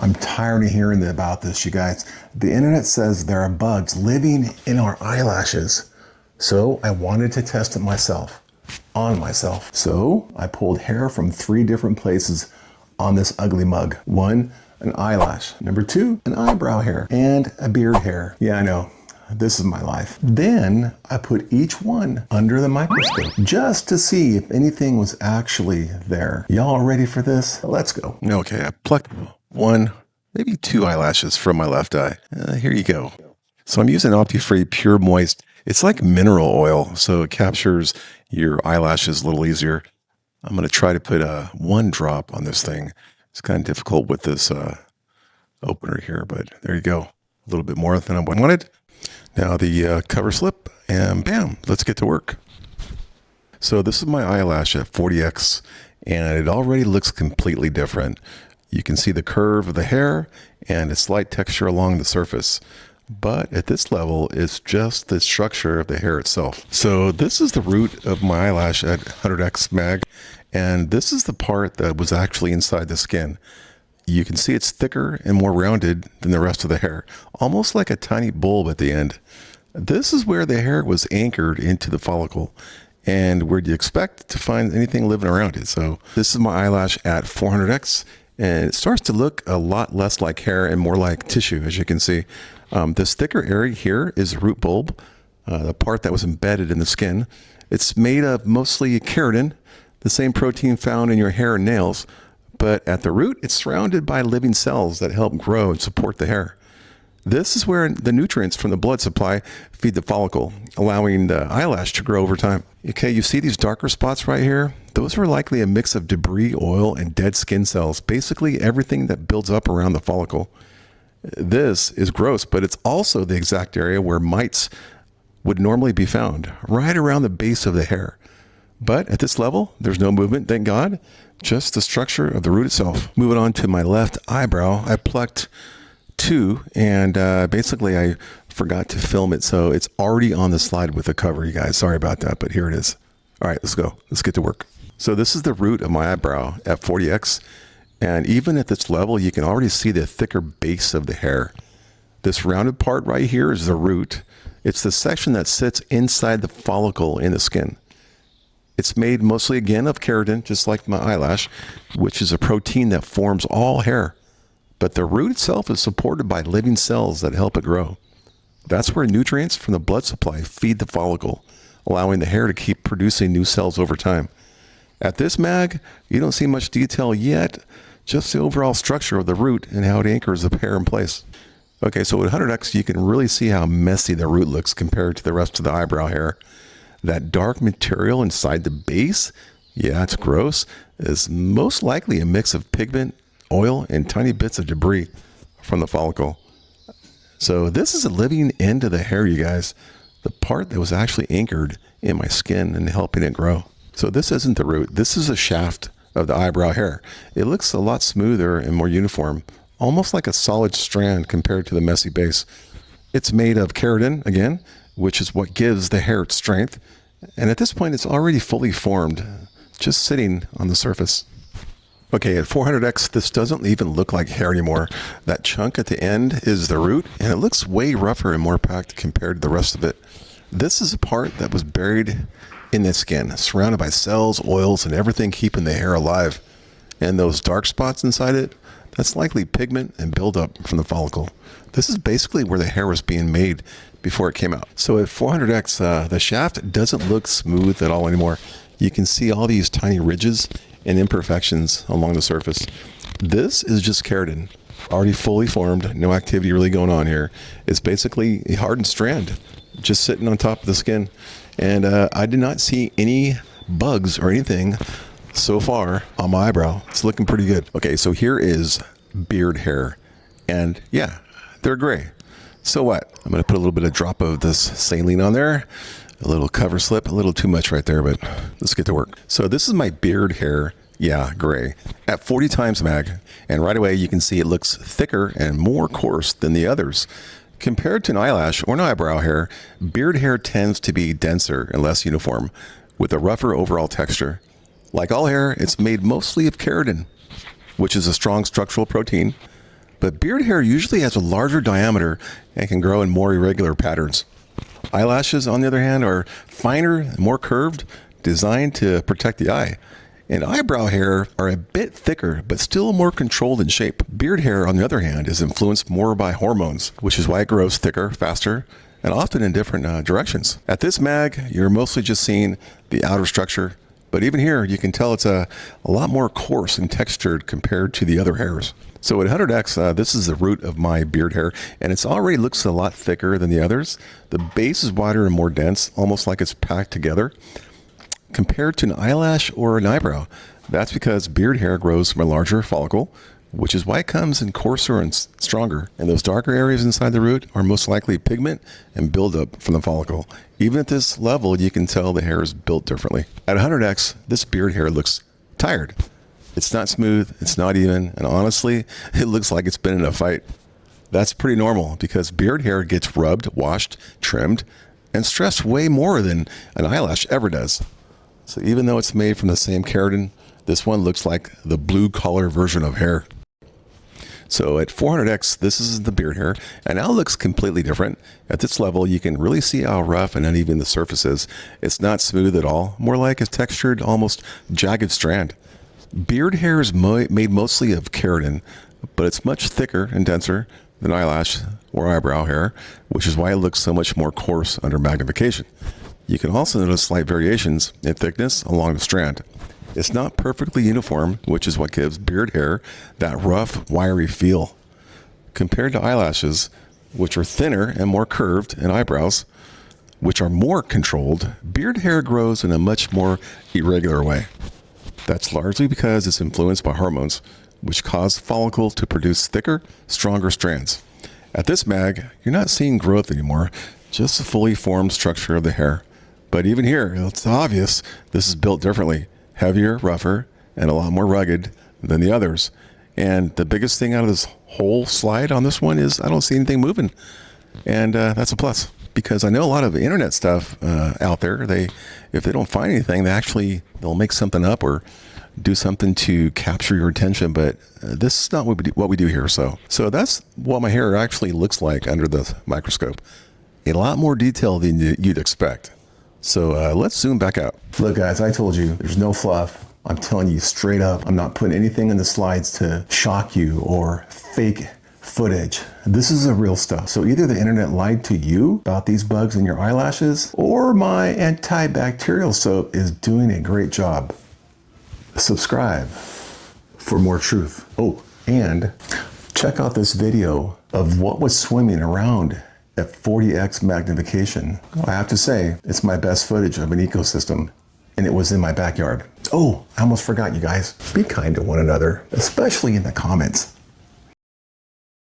I'm tired of hearing about this, you guys. The internet says there are bugs living in our eyelashes. So I wanted to test it myself, on myself. So I pulled hair from 3 different places on this ugly mug. 1, an eyelash. Number 2, an eyebrow hair and a beard hair. Yeah, I know. This is my life. Then I put each one under the microscope just to see if anything was actually there. Y'all ready for this? Let's go. Okay, I plucked 1, maybe 2 eyelashes from my left eye. Here you go. So I'm using Opti-Free Pure Moist. It's like mineral oil, so it captures your eyelashes a little easier. I'm going to try to put 1 drop on this thing. It's kind of difficult with this opener here, but there you go. A little bit more than I wanted. Now the cover slip, and bam, let's get to work. So this is my eyelash at 40x, and it already looks completely different. You can see the curve of the hair and a slight texture along the surface. But at this level, it's just the structure of the hair itself. So this is the root of my eyelash at 100x mag, and this is the part that was actually inside the skin. You can see it's thicker and more rounded than the rest of the hair, almost like a tiny bulb at the end. This is where the hair was anchored into the follicle, and where you expect to find anything living around it. So this is my eyelash at 400x, and it starts to look a lot less like hair and more like tissue, as you can see. This thicker area here is the root bulb, the part that was embedded in the skin. It's made of mostly keratin, the same protein found in your hair and nails, but at the root, it's surrounded by living cells that help grow and support the hair. This is where the nutrients from the blood supply feed the follicle, allowing the eyelash to grow over time. Okay, you see these darker spots right here? Those are likely a mix of debris, oil, and dead skin cells, basically everything that builds up around the follicle. This is gross, but it's also the exact area where mites would normally be found, right around the base of the hair. But at this level, there's no movement, thank God, just the structure of the root itself. Moving on to my left eyebrow, I plucked 2, and basically I forgot to film it, so it's already on the slide with the cover, you guys. Sorry about that, but here it is. All right, let's go. Let's get to work. So this is the root of my eyebrow at 40x, and even at this level, you can already see the thicker base of the hair. This rounded part right here is the root. It's the section that sits inside the follicle in the skin. It's made mostly, again, of keratin, just like my eyelash, which is a protein that forms all hair. But the root itself is supported by living cells that help it grow. That's where nutrients from the blood supply feed the follicle, allowing the hair to keep producing new cells over time. At this mag, you don't see much detail yet, just the overall structure of the root and how it anchors the hair in place. Okay, so at 100x, you can really see how messy the root looks compared to the rest of the eyebrow hair. That dark material inside the base, yeah, it's gross, is most likely a mix of pigment, oil, and tiny bits of debris from the follicle. So this is a living end of the hair, you guys. The part that was actually anchored in my skin and helping it grow. So this isn't the root. This is a shaft of the eyebrow hair. It looks a lot smoother and more uniform, almost like a solid strand compared to the messy base. It's made of keratin, again, which is what gives the hair its strength. And at this point, it's already fully formed, just sitting on the surface. Okay, at 400x, this doesn't even look like hair anymore. That chunk at the end is the root, and it looks way rougher and more packed compared to the rest of it. This is a part that was buried in the skin, surrounded by cells, oils, and everything keeping the hair alive. And those dark spots inside it, that's likely pigment and buildup from the follicle. This is basically where the hair was being made before it came out. So at 400x, the shaft doesn't look smooth at all anymore. You can see all these tiny ridges and imperfections along the surface. This is just keratin, already fully formed, no activity really going on here. It's basically a hardened strand, just sitting on top of the skin. And I did not see any bugs or anything so far on my eyebrow. It's looking pretty good. Okay, so here is beard hair. And yeah, they're gray. So what? I'm gonna put a little bit of drop of this saline on there, a little cover slip, a little too much right there, but let's get to work. So this is my beard hair, yeah, gray, at 40 times mag. And right away you can see it looks thicker and more coarse than the others. Compared to an eyelash or an eyebrow hair, beard hair tends to be denser and less uniform, with a rougher overall texture. Like all hair, it's made mostly of keratin, which is a strong structural protein. but beard hair usually has a larger diameter and can grow in more irregular patterns. Eyelashes, on the other hand, are finer, more curved, designed to protect the eye. And eyebrow hair are a bit thicker, but still more controlled in shape. Beard hair, on the other hand, is influenced more by hormones, which is why it grows thicker, faster, and often in different directions. At this mag, you're mostly just seeing the outer structure, but even here, you can tell it's a lot more coarse and textured compared to the other hairs. So at 100x, this is the root of my beard hair, and it already looks a lot thicker than the others. The base is wider and more dense, almost like it's packed together. Compared to an eyelash or an eyebrow, that's because beard hair grows from a larger follicle, which is why it comes in coarser and stronger. And those darker areas inside the root are most likely pigment and buildup from the follicle. Even at this level, you can tell the hair is built differently. At 100x, this beard hair looks tired. It's not smooth, it's not even, and honestly, it looks like it's been in a fight. That's pretty normal because beard hair gets rubbed, washed, trimmed, and stressed way more than an eyelash ever does. So even though it's made from the same keratin, this one looks like the blue collar version of hair. So at 400x, this is the beard hair, and now it looks completely different. At this level, you can really see how rough and uneven the surface is. It's not smooth at all, more like a textured, almost jagged strand. Beard hair is made mostly of keratin, but it's much thicker and denser than eyelash or eyebrow hair, which is why it looks so much more coarse under magnification. You can also notice slight variations in thickness along the strand. It's not perfectly uniform, which is what gives beard hair that rough, wiry feel. Compared to eyelashes, which are thinner and more curved, and eyebrows, which are more controlled, beard hair grows in a much more irregular way. That's largely because it's influenced by hormones, which cause the follicle to produce thicker, stronger strands. At this mag, you're not seeing growth anymore, just a fully formed structure of the hair. But even here, it's obvious this is built differently, heavier, rougher, and a lot more rugged than the others. And the biggest thing out of this whole slide on this one is I don't see anything moving. And that's a plus, because I know a lot of internet stuff out there, if they don't find anything, they'll make something up or do something to capture your attention, but this is not what we do here. So that's what my hair actually looks like under the microscope. A lot more detail than you'd expect. So let's zoom back out. Look guys, I told you, there's no fluff. I'm telling you straight up, I'm not putting anything in the slides to shock you or fake footage. This is the real stuff. So either the internet lied to you about these bugs in your eyelashes, or my antibacterial soap is doing a great job. Subscribe for more truth. Oh, and check out this video of what was swimming around at 40x magnification. I have to say, it's my best footage of an ecosystem, and it was in my backyard. Oh, I almost forgot, you guys. Be kind to one another, especially in the comments.